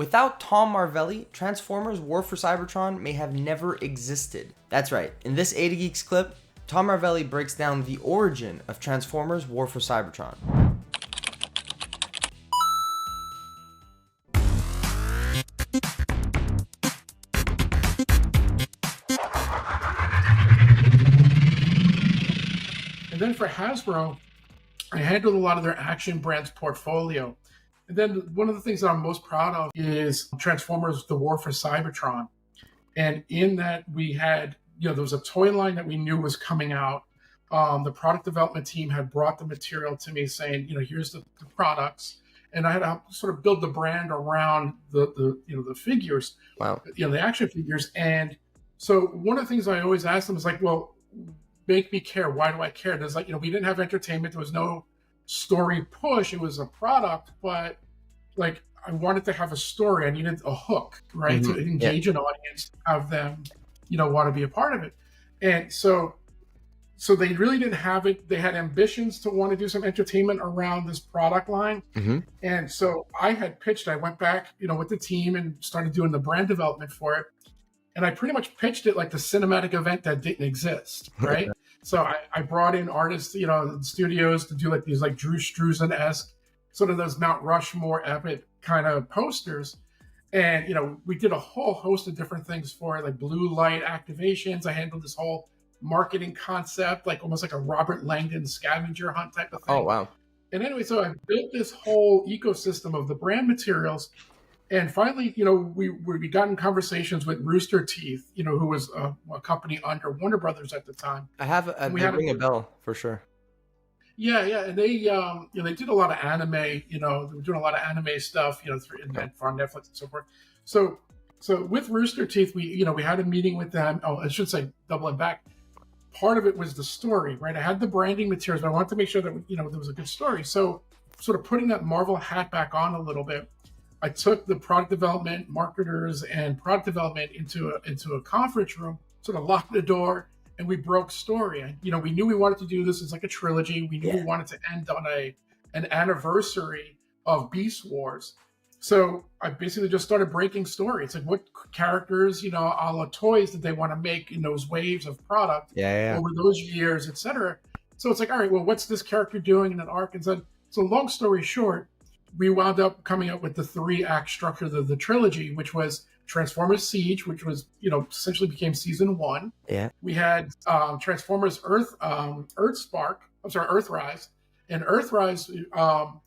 Without Tom Marvelli, Transformers War for Cybertron may have never existed. That's right, in this A to Geeks clip, Tom Marvelli breaks down the origin of Transformers War for Cybertron. And then for Hasbro, I handled a lot of their action brands portfolio. And then one of the things that I'm most proud of is Transformers The War for Cybertron. And in that we had, there was a toy line that we knew was coming out. The product development team had brought the material to me saying, here's the products. And I had to sort of build the brand around the figures, Wow. The action figures. And so one of the things I always ask them is like, well, make me care. Why do I care? There's we didn't have entertainment. There was no story push. It was a product, but I wanted to have a story. I needed a hook, right? To engage an audience, have them, want to be a part of it. And so they really didn't have it. They had ambitions to want to do some entertainment around this product line. And so I had pitched, I went back, with the team and started doing the brand development for it. And I pretty much pitched it like the cinematic event that didn't exist, right? So I brought in artists, studios to do these Drew Struzan-esque, sort of those Mount Rushmore epic kind of posters. And, we did a whole host of different things for it, like blue light activations. I handled this whole marketing concept, almost like a Robert Langdon scavenger hunt type of thing. Oh, wow. And anyway, so I built this whole ecosystem of the brand materials. And finally, we got in conversations with Rooster Teeth, who was a company under Warner Brothers at the time. We ring a bell for sure. Yeah, and they did a lot of anime. They were doing a lot of anime stuff, for Netflix and so forth. So with Rooster Teeth, we had a meeting with them. Oh, I should say, doubling back. Part of it was the story, right? I had the branding materials, but I wanted to make sure that there was a good story. So, sort of putting that Marvel hat back on a little bit. I took the product development, marketers, and product development into a conference room, sort of locked the door, and we broke story. And, we knew we wanted to do this as like a trilogy. We knew we wanted to end on an anniversary of Beast Wars. So I basically just started breaking story. It's like, what characters, a la toys did they want to make in those waves of product over those years, et cetera. So it's like, all right, well, what's this character doing in an arc? And so long story short, we wound up coming up with the 3-act structure of the trilogy, which was Transformers Siege, which was, essentially became season 1. Yeah. We had Transformers Earthrise. And Earthrise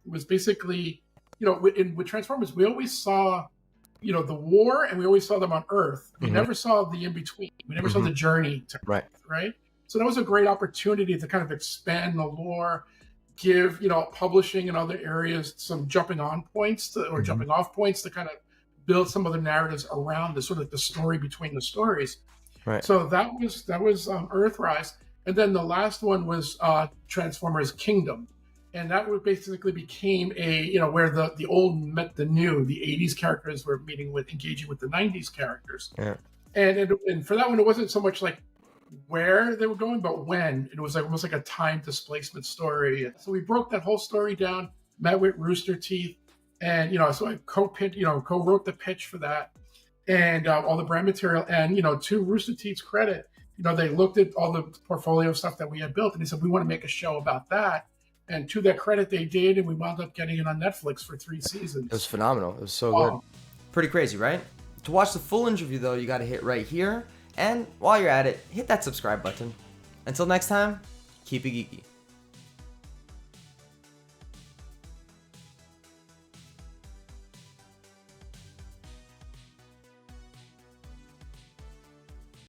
was basically, with Transformers, we always saw, the war, and we always saw them on Earth. We never saw the in-between. We never saw the journey to Earth, right? So that was a great opportunity to kind of expand the lore, give publishing and other areas some jumping off points to kind of build some of the narratives around the sort of the story between the stories. Right. So that was Earthrise, and then the last one was Transformers Kingdom, and that basically became where the old met the new. The 80s characters were engaging with the 90s characters. Yeah. And for that one, it wasn't so much like where they were going, but when. It was almost like a time displacement story. So we broke that whole story down, met with Rooster Teeth, and so I co-wrote the pitch for that, and all the brand material. And to Rooster Teeth's credit, they looked at all the portfolio stuff that we had built, and they said, we want to make a show about that. And to their credit, they did, and we wound up getting it on Netflix for 3 seasons. It was phenomenal. It was so good. Pretty crazy, right? To watch the full interview, though, you got to hit right here. And while you're at it, hit that subscribe button. Until next time, keep it geeky.